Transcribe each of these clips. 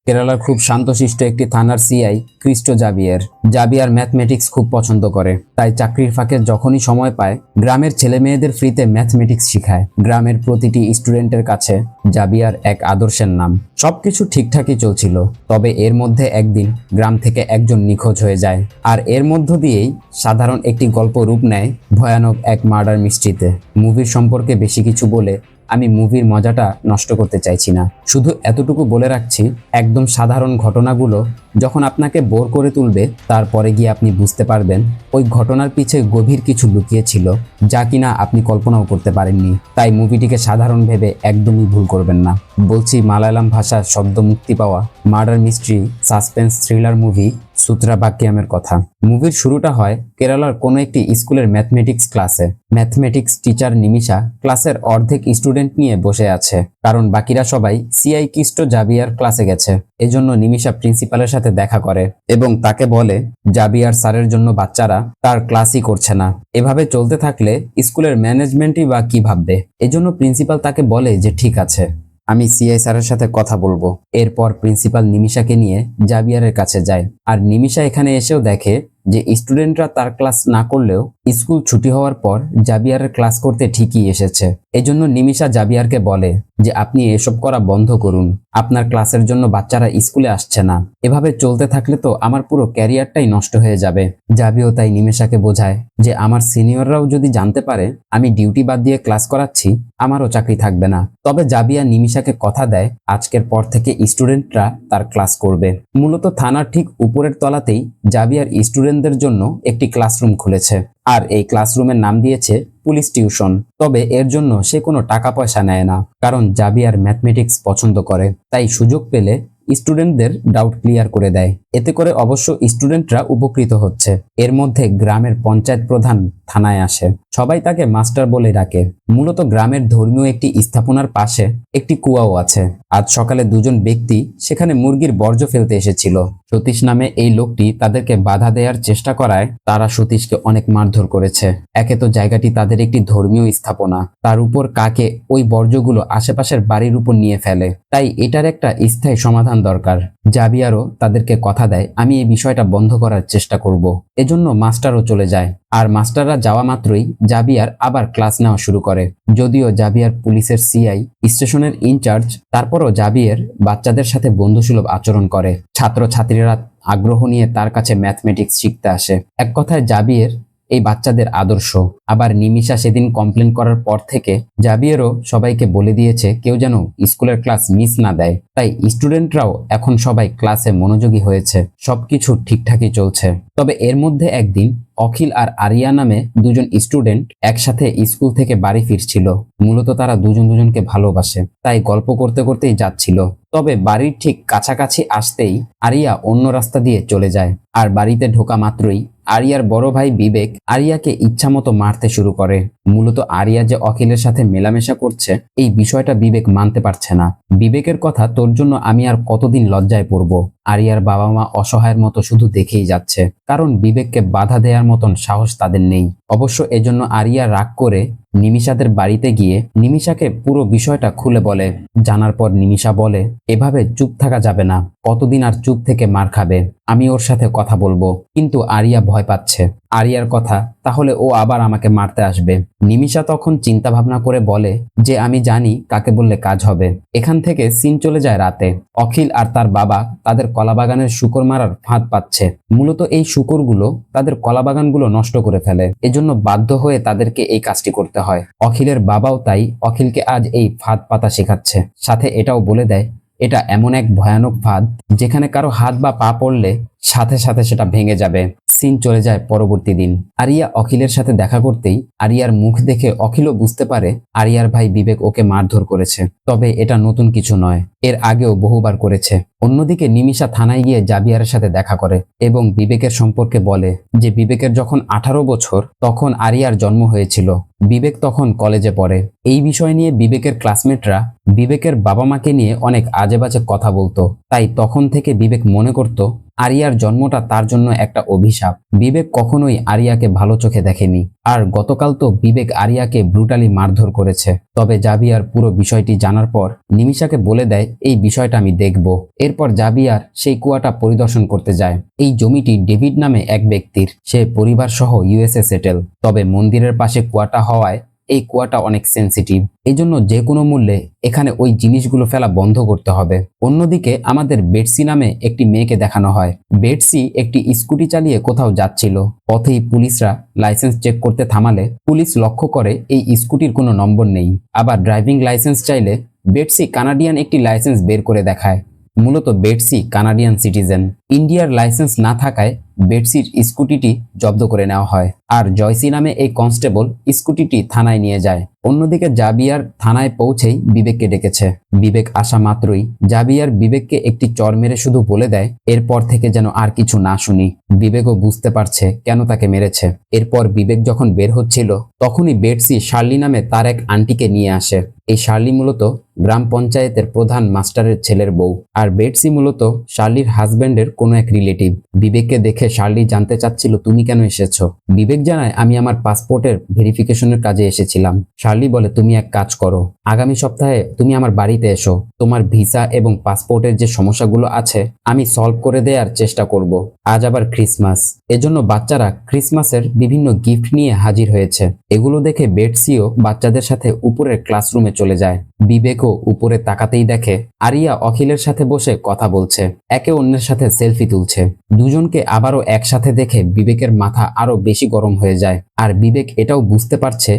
কেরালার খুব শান্তশিষ্ট একটি থানার সিআই ক্রিস্টো জাবিয়ার। জাবিয়ার ম্যাথমেটিক্স খুব পছন্দ করে, তাই চাকরির ফাঁকে যখনই সময় পায় গ্রামের ছেলে মেয়েদের ফ্রিতে ম্যাথমেটিক্স শিখায়। গ্রামের প্রতিটি স্টুডেন্টের কাছে জাবিয়ার এক আদর্শের নাম। সবকিছু ঠিকঠাকই চলছিল, তবে এর মধ্যে একদিন গ্রাম থেকে একজন নিখোঁজ হয়ে যায়, আর এর মধ্য দিয়েই সাধারণ একটি গল্প রূপ নেয় ভয়ানক এক মার্ডার মিস্ট্রিতে। মুভির সম্পর্কে বেশি কিছু বলে আমি মুভির মজাটা নষ্ট করতে চাইছি না, শুধু এতটুকু বলে রাখছি, একদম সাধারণ ঘটনাগুলো যখন আপনাকে বোর করে তুলবে, তারপরে গিয়ে আপনি বুঝতে পারবেন ওই ঘটনার পিছে গভীর কিছু লুকিয়ে ছিল, যা কিনা আপনি কল্পনাও করতে পারেননি। তাই মুভিটিকে সাধারণ ভেবে একদমই ভুল করবেন না। বলছি মালায়ালাম ভাষার শব্দ মুক্তি পাওয়া murder mystery suspense thriller movie সূত্রাবাক্যামের কথা। মুভির শুরুটা হয় কেরালার কোনো একটি স্কুলের ম্যাথমেটিক্স ক্লাসে। ম্যাথমেটিক্স টিচার নিমিশা ক্লাসের অর্ধেক স্টুডেন্ট নিয়ে বসে আছে, কারণ বাকিরা সবাই সিআই ক্রিস্টো জাবিয়ার ক্লাসে গেছে। এজন্য নিমিশা প্রিন্সিপালের সাথে দেখা করে এবং তাকে বলে জাবিয়ার স্যারের জন্য বাচ্চারা তার ক্লাসই করছে না। এভাবে চলতে থাকলে স্কুলের ম্যানেজমেন্টই বা কি ভাববে। এজন্য প্রিন্সিপাল তাকে বলে যে ঠিক আছে, আমি সিআই স্যারের সাথে কথা বলবো। এরপর প্রিন্সিপাল নিমিশাকে নিয়ে জাবিয়ারের কাছে যায়, আর নিমিশা এখানে এসেও দেখে যে স্টুডেন্টরা তার ক্লাস না করলেও স্কুল ছুটি হওয়ার পর জাবিয়ারের ক্লাস করতে ঠিকই এসেছে। এজন্য নিমিশা জাবিয়ারকে বলে যে আপনি এসব করা বন্ধ করুন, আপনার ক্লাসের জন্য বাচ্চারা স্কুলে আসছে না। এভাবে চলতে থাকলে তো আমার পুরো ক্যারিয়ারটাই নষ্ট হয়ে যাবে। জাবিও তাই নিমিশাকে বোঝায় যে আমার সিনিয়ররাও যদি জানতে পারে আমি ডিউটি বাদ দিয়ে ক্লাস করাচ্ছি, আমারও চাকরি থাকবে না। তবে জাবিয়া নিমিশাকে কথা দেয় আজকের পর থেকে স্টুডেন্টরা তার ক্লাস করবে। মূলত থানার ঠিক উপরের তলাতেই জাবিয়ার স্টুডেন্টদের জন্য একটি ক্লাসরুম খুলেছে, আর এই ক্লাসরুমের নাম দিয়েছে পুলিশ টিউশন। তবে এর জন্য সে কোনো টাকা পয়সা নেয় না, কারণ জাবিয়ার ম্যাথমেটিক্স পছন্দ করে, তাই সুযোগ পেলে স্টুডেন্টদের ডাউট ক্লিয়ার করে দেয়। এতে করে অবশ্য স্টুডেন্টরা উপকৃত হচ্ছে। এর মধ্যে গ্রামের পঞ্চায়েত প্রধান থানায় আসে, সবাই তাকে মাস্টার বলে ডাকে। মূলত গ্রামের ধর্মীয় একটি স্থাপনার পাশে একটি কুয়াও আছে। আজ সকালে দুজন ব্যক্তি সেখানে মুরগির বর্জ্য ফেলতে এসেছিল। সতীশ নামে এই লোকটি তাদেরকে বাধা দেওয়ার চেষ্টা করায় তারা সতীশকে অনেক মারধর করেছে। একে তো জায়গাটি তাদের একটি ধর্মীয় স্থাপনা, তার উপর কাকে ওই বর্জ্যগুলো আশেপাশের বাড়ির উপর নিয়ে ফেলে, তাই এটার একটা স্থায়ী সমাধান দরকার। জাবিয়ারও তাদেরকে কথা দেয় আমি এই বিষয়টা বন্ধ করার চেষ্টা করব। এজন্য মাস্টারও চলে যায়, আর মাস্টাররা যাওয়া মাত্রই জাবিয়ার আবার ক্লাস নেওয়া শুরু করে। যদিও জাবিয়ার পুলিশের সিআই, স্টেশনের ইনচার্জ, তারপরও জাবিয়ার বাচ্চাদের সাথে বন্ধুসুলভ আচরণ করে। ছাত্রছাত্রীরা আগ্রহ নিয়ে তার কাছে ম্যাথমেটিক্স শিখতে আসে। এক কথায় জাবিয়ার এই বাচ্চাদের আদর্শ। আবার নিমিশা সেদিন কমপ্লেন করার পর থেকে জাবিয়ারও সবাইকে বলে দিয়েছে কেউ যেন স্কুলের ক্লাস মিস না দেয়, তাই স্টুডেন্টরাও এখন সবাই ক্লাসে মনোযোগী হয়েছে। সবকিছু ঠিকঠাকই চলছে। তবে এর মধ্যে একদিন অখিল আর আরিয়া নামে দুজন স্টুডেন্ট একসাথে স্কুল থেকে বাড়ি ফিরছিল। মূলত তারা দুজন দুজনকে ভালোবাসে, তাই গল্প করতে করতেই যাচ্ছিল। তবে বাড়ির ঠিক কাছাকাছি আসতেই আরিয়া অন্য রাস্তা দিয়ে চলে যায়, আর বাড়িতে ঢোকা মাত্রই আরিয়ার বড় ভাই বিবেক আরিয়াকে ইচ্ছামতো মারতে শুরু করে। মূলত আরিয়া যে অখিলের সাথে মেলামেশা করছে এই বিষয়টা বিবেক মানতে পারছে না। বিবেকের কথা তোর জন্য আমি আর কতদিন লজ্জায় পড়ব। আরিয়ার বাবা মা অসহায়ের মতো শুধু দেখেই যাচ্ছে, কারণ বিবেককে বাধা দেওয়ার মতন সাহস তাদের নেই। অবশ্য এজন্য আরিয়া রাগ করে নিমিশাদের বাড়িতে গিয়ে নিমিশাকে পুরো বিষয়টা খুলে বলে। জানার পর নিমিশা বলে এভাবে চুপ থাকা যাবে না, কতদিন আর চুপ থেকে মার খাবে, আমি ওর সাথে কথা বলবো। কিন্তু আরিয়া ভয় পাচ্ছে আরিয়ার কথা, তাহলে ও আবার আমাকে মারতে আসবে। নিমিশা তখন চিন্তা ভাবনা করে বলে যে আমি জানি কাকে বললে কাজ হবে। এখান থেকে সিন চলে যায় রাতে। অখিল আর তার বাবা তাদের কলাবাগানের শুকর মারার ফাঁদ পাচ্ছে। মূলত এই শুকরগুলো তাদের কলাবাগানগুলো নষ্ট করে ফেলে, এজন্য বাধ্য হয়ে তাদেরকে এই কাজটি করতে হয়। অখিলের বাবাও তাই অখিলকে আজ এই ফাঁদ পাতা শেখাচ্ছে, সাথে এটাও বলে দেয় এটা এমন এক ভয়ানক ফাঁদ যেখানে কারো হাত বা পা পড়লে সাথে সাথে সেটা ভেঙে যাবে। সিন চলে যায় পরবর্তী দিন। আরিয়া অখিলের সাথে দেখা করতেই আরিয়ার মুখ দেখে অখিলও বুঝতে পারে আরিয়ার ভাই বিবেক ওকে মারধর করেছে। তবে এটা নতুন কিছু নয়, এর আগেও বহুবার করেছে। অন্যদিকে নিমিশা থানায় গিয়ে জাবিয়ারের সাথে দেখা করে এবং বিবেকের সম্পর্কে বলে যে বিবেকের যখন 18 বছর তখন আরিয়ার জন্ম হয়েছিল। বিবেক তখন কলেজে পড়ে। এই বিষয় নিয়ে বিবেকের ক্লাসমেটরা বিবেকের বাবা মাকে নিয়ে অনেক আজেবাজে কথা বলতো, তাই তখন থেকে বিবেক মনে করত আরিয়ার জন্মটা তার জন্য একটা অভিশাপ। বিবেক কখনোই আরিয়াকে ভালো চোখে দেখেনি, আর গতকাল তো বিবেক আরিয়াকে ব্রুটালি মারধর করেছে। তবে জাভিয়ার পুরো বিষয়টি জানার পর নিমিষাকে বলে দেয় এই বিষয়টা আমি দেখব। এরপর জাভিয়ার সেই কুয়াটা পরিদর্শন করতে যায়। এই জমিটি ডেভিড নামে এক ব্যক্তির, সে পরিবার সহ ইউএসএ সেটেল। তবে মন্দিরের পাশে কুয়াটা হওয়ায় এই কুয়াটা অনেক সেন্সিটিভ, এই জন্য যে কোনো মূল্যে এখানে ওই জিনিসগুলো ফেলা বন্ধ করতে হবে। অন্যদিকে আমাদের বেটসি নামে একটি মেয়েকে দেখানো হয়। বেটসি একটি স্কুটি চালিয়ে কোথাও যাচ্ছিল। পথেই পুলিশরা লাইসেন্স চেক করতে থামালে পুলিশ লক্ষ্য করে এই স্কুটির কোনো নম্বর নেই। আবার ড্রাইভিং লাইসেন্স চাইলে বেটসি কানাডিয়ান একটি লাইসেন্স বের করে দেখায়। মূলত বেটসি কানাডিয়ান সিটিজেন। ইন্ডিয়ার লাইসেন্স না থাকায় বেটসির স্কুটিটি জব্দ করে নেওয়া হয়, আর জয়সি নামে এই কনস্টেবল স্কুটিটি থানায় নিয়ে যায়। অন্যদিকে জাভিয়ার থানায় পৌঁছেই বিবেককে ডেকেছে। বিবেক আসা মাত্রই জাভিয়ার বিবেককে একটি চড় মেরে শুধু বলে দেয় এরপর থেকে যেন আর কিছু না শুনি। বিবেকও বুঝতে পারছে কেন তাকে মেরেছে। এরপর বিবেক যখন বের হচ্ছিল তখনই বেটসি শার্লি নামে তার এক আন্টিকে নিয়ে আসে। এই শার্লি মূলত গ্রাম পঞ্চায়েতের প্রধান মাস্টারের ছেলের বউ, আর বেটসি মূলত শার্লির হাজবেন্ডের কোনো এক রিলেটিভ। বিবেককে দেখে শার্লি জানতে চাচ্ছিল তুমি কেন এসেছো। বিবেক জানায় আমি আমার পাসপোর্টের ভেরিফিকেশনের কাজে এসেছিলাম। শার্লি বলে তুমি এক কাজ করো, আগামী সপ্তাহে তুমি আমার বাড়িতে এসো, তোমার ভিসা এবং পাসপোর্টের যে সমস্যাগুলো আছে আমি সলভ করে দেওয়ার চেষ্টা করব। আজ আবার ক্রিসমাস, এজন্য বাচ্চারা ক্রিসমাসের বিভিন্ন গিফট নিয়ে হাজির হয়েছে। এগুলো দেখে বেটসিও বাচ্চাদের সাথে উপরের ক্লাসরুমে চলে যায়। বিবেকও উপরে তাকাতেই দেখে আরিয়া অখিলের সাথে বসে কথা বলছে, একে অন্যের সাথে সেলফি তুলছে। দুজনকে আবারও একসাথে দেখে বিবেকের মাথা আরো বেশি গরম হয়ে যায়। আর বিবেক এটাও বুঝতে পারছে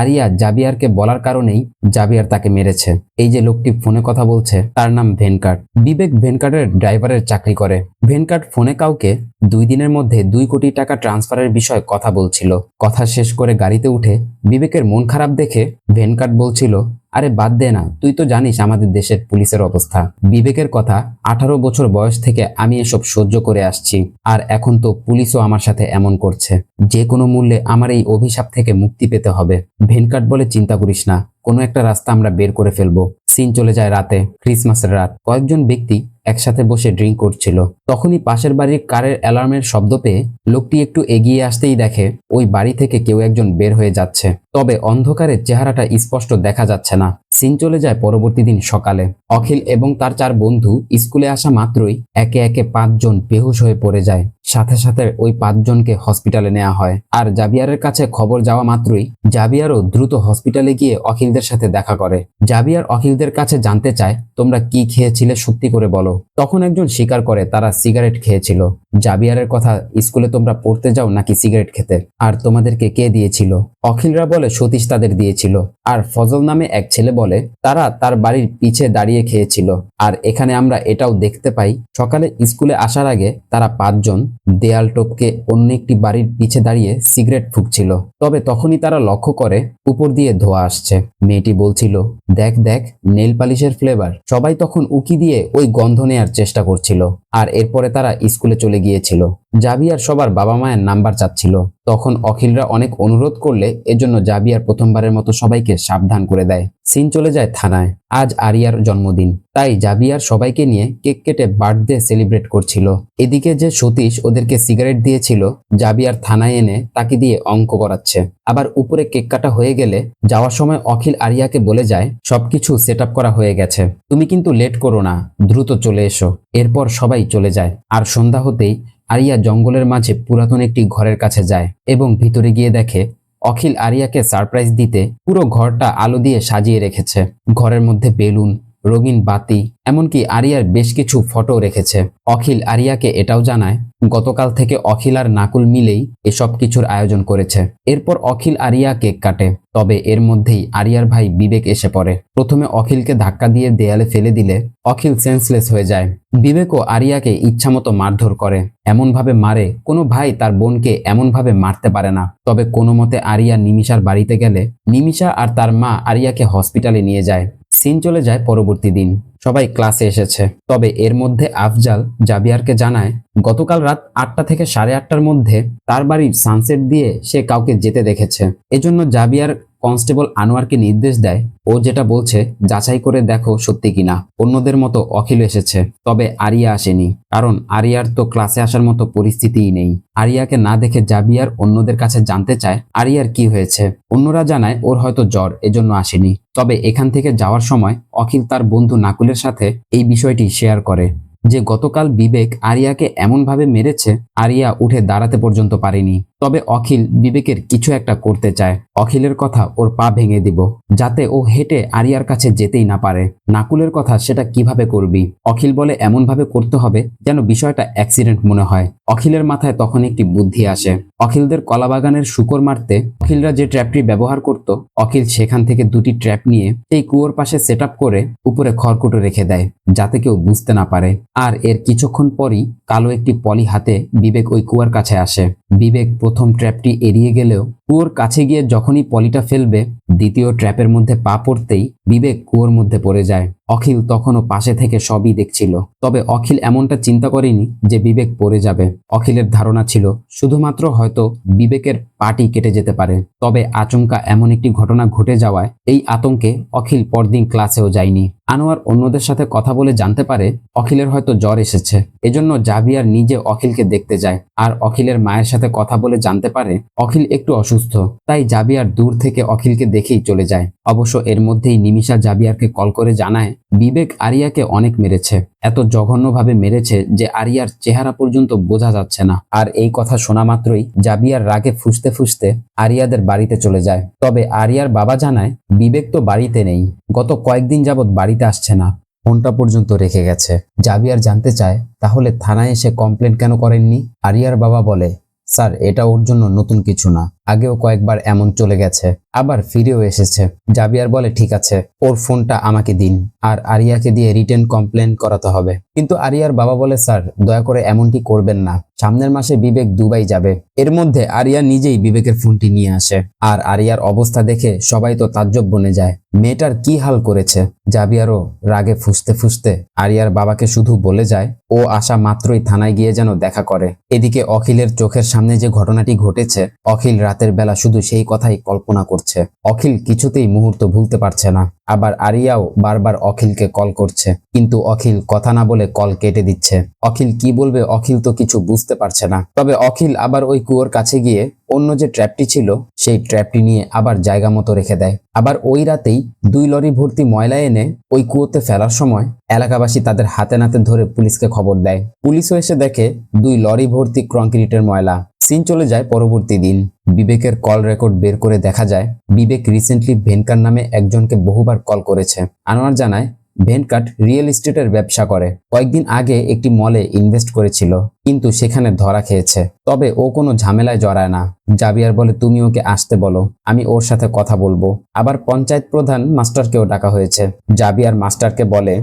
আরিয়া জাভিয়ারকে বলার কারণেই জাভিয়ার তাকে মেরেছে। এই যে লোকটি ফোনে কথা বলছে তার নাম ভেনকাট। বিবেক ভেনকাটের ড্রাইভারের চাকরি করে। ভেনকাট ফোনে কাউকে 2 দিনের মধ্যে 2 কোটি টাকা ট্রান্সফারের বিষয়ে কথা বলছিল। কথা শেষ করে গাড়িতে উঠে বিবেকের মন খারাপ দেখে ভেনকাট বলছিল আরে বাদ দে না, তুই তো জানিস আমাদের দেশের পুলিশের অবস্থা। বিবেকের কথা 18 বছর বয়স থেকে আমি এসব সহ্য করে আসছি, আর এখন তো পুলিশও আমার সাথে এমন করছে। যে কোনো মূল্যে আমার এই অভিশাপ থেকে মুক্তি পেতে হবে। ভেনকাট বলে চিন্তা করিস না, কোনো একটা রাস্তা আমরা বের করে ফেলবো। সিন চলে যায় রাতে, ক্রিসমাসের রাত। কয়েকজন ব্যক্তি একসাথে বসে ড্রিঙ্ক করছিল। তখনই পাশের বাড়ির কারের অ্যালার্মের শব্দ পেয়ে লোকটি একটু এগিয়ে আসতেই দেখে ওই বাড়ি থেকে কেউ একজন বের হয়ে যাচ্ছে, তবে অন্ধকারে চেহারাটা স্পষ্ট দেখা যাচ্ছে না। সিন চলে যায় পরবর্তী দিন সকালে। অখিল এবং তার 4 বন্ধু স্কুলে আসা মাত্রই একে একে 5 জন বেহুশ হয়ে পড়ে যায়। সাথে সাথে ওই 5 জনকে হসপিটালে নেওয়া হয়। আর জাভিয়ারের কাছে খবর যাওয়া মাত্রই জাভিয়ারও দ্রুত হসপিটালে গিয়ে অখিলদের সাথে দেখা করে। জাভিয়ার অখিলদের কাছে জানতে চায় তোমরা কি খেয়েছিলে সত্যি করে বলো। তখন একজন স্বীকার করে তারা সিগারেট খেয়েছিল। জাভিয়ারের কথা স্কুলে তোমরা পড়তে যাও নাকি সিগারেট খেতে, আর তোমাদেরকে কে দিয়েছিল? অখিলরা বলে সতীশ তাদের দিয়েছিল। আর ফজল নামে এক ছেলে বলে তারা তার বাড়ির পিছে দাঁড়িয়ে খেয়েছিল। আর এখানে আমরা এটাও দেখতে পাই সকালে স্কুলে আসার আগে তারা 5 জন দেয়াল টপকে অন্য একটি বাড়ির পিছে দাঁড়িয়ে সিগারেট ফুঁকছিল। তবে তখনই তারা লক্ষ্য করে উপর দিয়ে ধোঁয়া আসছে। মেয়েটি বলছিল দেখ দেখ নেল পালিশের ফ্লেভার। সবাই তখন উকি দিয়ে ওই গন্ধ নেয়ার চেষ্টা করছিল। আর এরপরে তারা স্কুলে চলে গিয়েছিল। জাভিয়ার সবার বাবা মায়ের নাম্বার চাচ্ছিল। তখন অখিলরা অনেক অনুরোধ করলে এজন্য জাভিয়ার প্রথমবারের মতো সবাইকে সাবধান করে দেয়। সিন চলে যায় থানায়। আজ আরিয়ার জন্মদিন, তাই জাভিয়ার সবাইকে নিয়ে কেক কেটে বার্থডে সেলিব্রেট করছিল। এদিকে যে সতীশ ওদেরকে সিগারেট দিয়েছিল জাভিয়ার থানায় এনে তাকে দিয়ে অঙ্ক করাচ্ছে। আবার উপরে কেক কাটা হয়ে গেলে যাওয়ার সময় অখিল আরিয়াকে বলে যায় সবকিছু সেট আপ করা হয়ে গেছে, তুমি কিন্তু লেট করো না, দ্রুত চলে এসো। এরপর সবাই চলে যায়। আর সন্ধ্যা হতেই আরিয়া জঙ্গলের মাঝে পুরাতন একটি ঘরের কাছে যায় এবং ভিতরে গিয়ে দেখে অখিল আরিয়াকে সারপ্রাইজ দিতে পুরো ঘরটা আলো দিয়ে সাজিয়ে রেখেছে। ঘরের মধ্যে বেলুন, রঙিন বাতি, এমনকি আরিয়ার বেশ কিছু ফটো রেখেছে। অখিল আরিয়াকে এটাও জানায় গতকাল থেকে অখিল আর নাকুল মিলেই এসব কিছুর আয়োজন করেছে। এরপর অখিল আরিয়া কেক কাটে। তবে এর মধ্যেই আরিয়ার ভাই বিবেক এসে পড়ে। প্রথমে অখিলকে ধাক্কা দিয়ে দেয়ালে ফেলে দিলে অখিল সেন্সলেস হয়ে যায়। বিবেকও আরিয়াকে ইচ্ছামতো মারধর করে, এমনভাবে মারে কোনো ভাই তার বোনকে এমনভাবে মারতে পারে না। তবে কোনো মতে আরিয়া নিমিষার বাড়িতে গেলে নিমিষা আর তার মা আরিয়াকে হসপিটালে নিয়ে যায়। সিন চলে যায় পরবর্তী দিন। সবাই ক্লাসে এসেছে। তবে এর মধ্যে আফজাল জাভিয়ারকে জানায় গতকাল রাত 8টা থেকে 8:30টার মধ্যে তার বাড়ির সানসেট দিয়ে সে কাউকে যেতে দেখেছে। এজন্য জাবিয়ার কনস্টেবল আনোয়ারকে নির্দেশ দেয়, ও যেটা বলছে যাচাই করে দেখো সত্যি কিনা। অন্যদের মতো অখিল এসেছে, তবে আরিয়া আসেনি, কারণ আরিয়ার তো ক্লাসে আসার মতো পরিস্থিতিই নেই। আরিয়াকে না দেখে জাবিয়ার অন্যদের কাছে জানতে চায় আরিয়ার কি হয়েছে। অন্যরা জানায় ওর হয়তো জ্বর, এজন্য আসেনি। তবে এখান থেকে যাওয়ার সময় অখিল তার বন্ধু নাকুলের সাথে এই বিষয়টি শেয়ার করে যে গতকাল বিবেক আরিয়াকে এমনভাবে মেরেছে আরিয়া উঠে দাঁড়াতে পর্যন্ত পারেনি। তবে অখিল বিবেকের কিছু একটা করতে চায়। অখিলের কথা ওর পা ভেঙে দিব, যাতে ও হেঁটে আরিয়ার কাছে যেতেই না পারে। নাকুলের কথা সেটা কিভাবে করবি? অখিল বলে এমনভাবে করতে হবে যেন বিষয়টা অ্যাক্সিডেন্ট মনে হয়। অখিলের মাথায় তখন একটি বুদ্ধি আসে। অখিলদের কলাবাগানের শুকর মারতে অখিলরা যে ট্র্যাপটি ব্যবহার করত, অখিল সেখান থেকে দুটি ট্র্যাপ নিয়ে সেই কুয়োর পাশে সেট করে উপরে খড়কুটো রেখে দেয়, যাতে কেউ বুঝতে না পারে। আর এর কিছুক্ষণ পরই কালো একটি পলি হাতে বিবেক ওই কুয়ার কাছে আসে। বিবেক প্রথম ট্র্যাপটি এড়িয়ে গেলেও কুয়োর কাছে গিয়ে যখনই পলিটা ফেলবে, দ্বিতীয় ট্র্যাপের মধ্যে পা পড়তেই বিবেক কুয়োর মধ্যে পড়ে যায়। অখিল তখনও পাশে থেকে সবই দেখছিল। তবে অখিল এমনটা চিন্তা করেনি যে বিবেক পড়ে যাবে। অখিলের ধারণা ছিল শুধুমাত্র হয়তো বিবেকের পাটি কেটে যেতে পারে। তবে আচমকা এমন একটি ঘটনা ঘটে যাওয়ায় এই আতঙ্কে অখিল পরদিন ক্লাসেও যায়নি। আনোয়ার অন্যদের সাথে কথা বলে জানতে পারে অখিলের হয়তো জ্বর এসেছে। এজন্য জাবিয়ার নিজে অখিলকে দেখতে যায়। আর অখিলের মায়ের সাথে কথা বলে জানতে পারে অখিল একটু অসুস্থ। তাই জাবিয়ার দূর থেকে অখিলকে দেখেই চলে যায়। অবশ্য এর মধ্যেই নিমিষা জাবিয়ারকে কল করে জানায় বিবেক আরিয়াকে অনেক মেরেছে, এত জঘন্যভাবে মেরেছে যে আরিয়ার চেহারা পর্যন্ত বোঝা যাচ্ছে না। আর এই কথা শোনা মাত্রই জাবিয়ার রাগে ফুঁসতে ফুঁসতে আরিয়াদের বাড়িতে চলে যায়। তবে আরিয়ার বাবা জানায় বিবেক তো বাড়িতে নেই, গত কয়েকদিন যাবৎ বাড়িতে আসছে না, ফোনটা পর্যন্ত রেখে গেছে। জাবিয়ার জানতে চায় তাহলে থানায় এসে কমপ্লেন কেন করেননি? আরিয়ার বাবা বলে, স্যার এটা ওর জন্য নতুন কিছু না, আগেও কয়েকবার এমন চলে গেছে, আবার ফিরেও এসেছে। জাবিয়ার বলে ঠিক আছে, ওর ফোনটা আমাকে দিন, আর আরিয়াকে দিয়ে রিটেন কমপ্লেন করাতে হবে। কিন্তু আরিয়ার বাবা বলে, স্যার দয়া করে এমনটি করবেন না, সামনের মাসে বিবেক দুবাই যাবে। এর মধ্যে আরিয়া নিজেই বিবেকের ফোনটি নিয়ে আসে। আর আরিয়ার অবস্থা দেখে সবাই তো তাজ্জব বনে যায়, মেয়েটার কি হাল করেছে। জাবিয়ারও রাগে ফুঁসতে ফুঁসতে আরিয়ার বাবাকে শুধু বলে যায় ও আসা মাত্রই থানায় গিয়ে যেন দেখা করে। এদিকে অখিলের চোখের সামনে যে ঘটনাটি ঘটেছে, অখিল রাতের বেলা শুধু সেই কথাই কল্পনা করছে। অখিল কিছুতেই মুহূর্ত ভুলতে পারছে না। আবার আরিয়াও বারবার অখিলকে কল করছে, কিন্তু অখিল কথা না বলে কল কেটে দিচ্ছে। অখিল কি বলবে অখিল তো কিছু বুঝতে পারছে না। তবে অখিল আবার ওই কুয়োর কাছে গিয়ে অন্য যে ট্র্যাপটি ছিল সেই ট্র্যাপটি নিয়ে আবার জায়গা মতো রেখে দেয়। আবার ওই রাতেই 2 লরি ভর্তি ময়লা এনে ওই কুয়োতে ফেলার সময় এলাকাবাসী তাদের হাতে নাতে ধরে পুলিশকে খবর দেয়। পুলিশও এসে দেখে 2 লরি ভর্তি কংক্রিটের ময়লা। সিন চলে যায় পরবর্তী দিন। বিবেকের কল রেকর্ড বের করে দেখা যায় বিবেক রিসেন্টলি ভেনকার নামে একজনকে বহুবার কল করেছে। আনোয়ার জানায় ভেনকাট রিয়েল এস্টেটের ব্যবসা করে, কয়েকদিন আগে একটি মলে ইনভেস্ট করেছিল, কিন্তু সেখানে ধরা খেয়েছে। তবে ও কোনো ঝামেলায় জড়ায় না। জাবিয়ার বলে তুমি ওকে আসতে বলো, আমি ওর সাথে কথা বলবো। আবার পঞ্চায়েত প্রধান মাস্টারকেও ডাকা হয়েছে। জাবিয়ার মাস্টারকে বলে,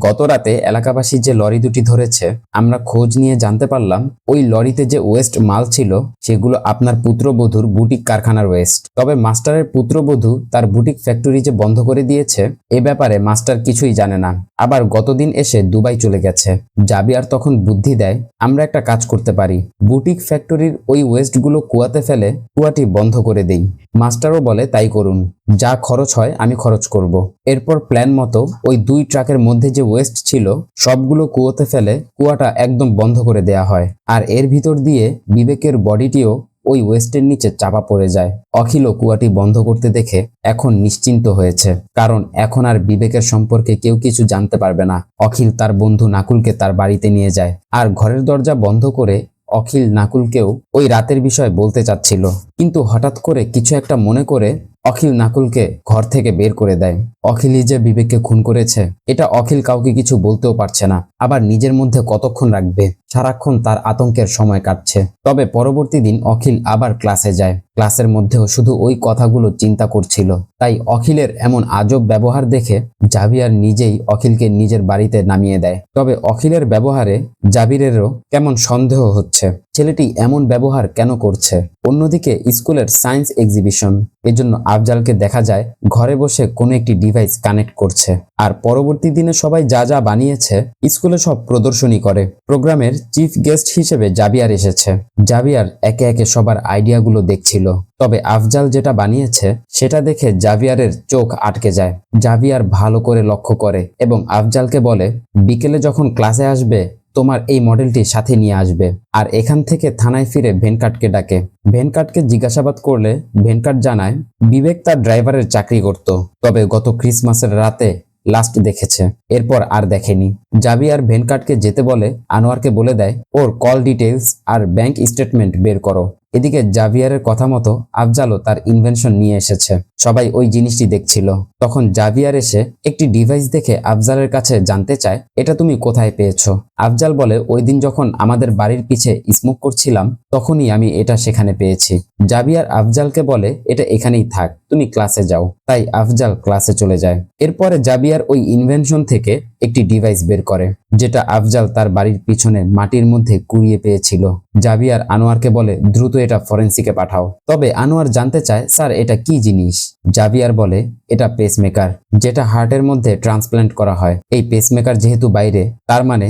গত রাতে এলাকাবাসী যে লরি দুটি ধরেছে, আমরা খোঁজ নিয়ে জানতে পারলাম ওই লরিতে যে ওয়েস্ট মাল ছিল সেগুলো আপনার পুত্রবধূর বুটিক কারখানার ওয়েস্ট। তবে মাস্টারের পুত্রবধূ তার বুটিক ফ্যাক্টরি যে বন্ধ করে দিয়েছে এ ব্যাপারে মাস্টার কিছুই জানে না। আবার গতদিন এসে দুবাই চলে গেছে। জাবিয়ার তখন বুদ্ধি দেয়, আমরা একটা কাজ করতে পারি, বুটিক ফ্যাক্টরির ওই ওয়েস্টগুলো কুয়াতে ফেলে কুয়াটি বন্ধ করে দেই। মাস্টারও বলে তাই করুন, যা খরচ হয় আমি খরচ করব। এরপর প্ল্যান মতো ওই 2 ট্রাকের মধ্যে যে ওয়েস্ট ছিল সবগুলো কুয়োতে ফেলে কুয়াটা একদম বন্ধ করে দেয়া হয়। আর এর ভিতর দিয়ে বিবেকের বডিটিও ওই ওয়েস্টের নিচে চাপা পড়ে যায়। অখিলও কুয়াটি বন্ধ করতে দেখে এখন নিশ্চিন্ত হয়েছে, কারণ এখন আর বিবেকের সম্পর্কে কেউ কিছু জানতে পারবে না। অখিল তার বন্ধু নাকুলকে তার বাড়িতে নিয়ে যায়, আর ঘরের দরজা বন্ধ করে অখিল নাকুলকেও ওই রাতের বিষয় বলতে চাচ্ছিল, কিন্তু হঠাৎ করে কিছু একটা মনে করে অখিল নাকুলকে ঘর থেকে বের করে দেয়। অখিলই যে বিবেককে খুন করেছে এটা অখিল কাউকে কিছু বলতেও পারছে না। আবার নিজের মধ্যে কতক্ষণ রাখবে, সারাক্ষণ তার আতঙ্কের সময় কাটছে। তবে পরবর্তী দিন অখিল আবার ক্লাসে যায়। ক্লাসের মধ্যেও শুধু ওই কথাগুলো চিন্তা করছিল। তাই অখিলের এমন আজব ব্যবহার দেখে জাভিয়ার নিজেই অখিলকে নিজের বাড়িতে নামিয়ে দেয়। তবে অখিলের ব্যবহারে জাবিরেরও কেমন সন্দেহ হচ্ছে, ছেলেটি এমন ব্যবহার কেন করছে। অন্যদিকে স্কুলের সায়েন্স এক্সিবিশন, এজন্য আফজালকে দেখা যায় ঘরে বসে কোনো একটি ডিভাইস কানেক্ট করছে। আর পরবর্তী দিনে সবাই যা যা বানিয়েছে স্কুলে সব প্রদর্শনী করে। প্রোগ্রামের চিফ গেস্ট হিসেবে জাবিয়ার এসেছে। জাবিয়ার একে একে সবার আইডিয়াগুলো দেখছিল। তবে আফজাল যেটা বানিয়েছে সেটা দেখে জাভিয়ারের চোখ আটকে যায়। জাভিয়ার ভালো করে লক্ষ্য করে এবং আফজালকে বলে, বিকেলে যখন ক্লাসে আসবে তোমার এই মডেলটি সাথে নিয়ে আসবে। আর এখান থেকে থানায় ফিরে ভেনকাটকে ডাকে। ভেনকাটকে জিজ্ঞাসাবাদ করলে ভেনকাট জানায় বিবেক তার ড্রাইভারের চাকরি করত, তবে গত ক্রিসমাসের রাতে লাস্ট দেখেছে, এরপর আর দেখেনি। জাভিয়ার ভেনকাটকে যেতে বলে আনোয়ারকে বলে দেয় ওর কল ডিটেলস আর ব্যাংক স্টেটমেন্ট বের করো। এদিকে জাভিয়ারের কথা মতো আফজালও তার ইনভেনশন নিয়ে এসেছে। সবাই ওই জিনিসটি দেখছিল। তখন জাভিয়ার এসে একটি ডিভাইস দেখে আফজালের কাছে জানতে চায় এটা তুমি কোথায় পেয়েছো। আফজাল বলে ওই দিন যখন আমাদের বাড়ির পিছে স্মোক করছিলাম তখনই আমি এটা সেখানে পেয়েছি। জাভিয়ার আফজালকে বলে এটা এখানেই থাক, তুমি ক্লাসে যাও। তাই আফজাল ক্লাসে চলে যায়। এরপরে জাভিয়ার ওই ইনভেনশন থেকে একটি ডিভাইস বের করে যেটা আফজাল তার বাড়ির পিছনে মাটির মধ্যে কুড়িয়ে পেয়েছিল। জাভিয়ার আনোয়ারকে বলে দ্রুত এটা ফরেন্সিকে পাঠাও। তবে আনোয়ার জানতে চায় স্যার এটা কি জিনিস। জাভিয়ার বলে এটা পেসমেকার, যেটা হার্টের মধ্যে ট্রান্সপ্ল্যান্ট করা হয়। এই পেসমেকার যেহেতু বাইরে, তার মানে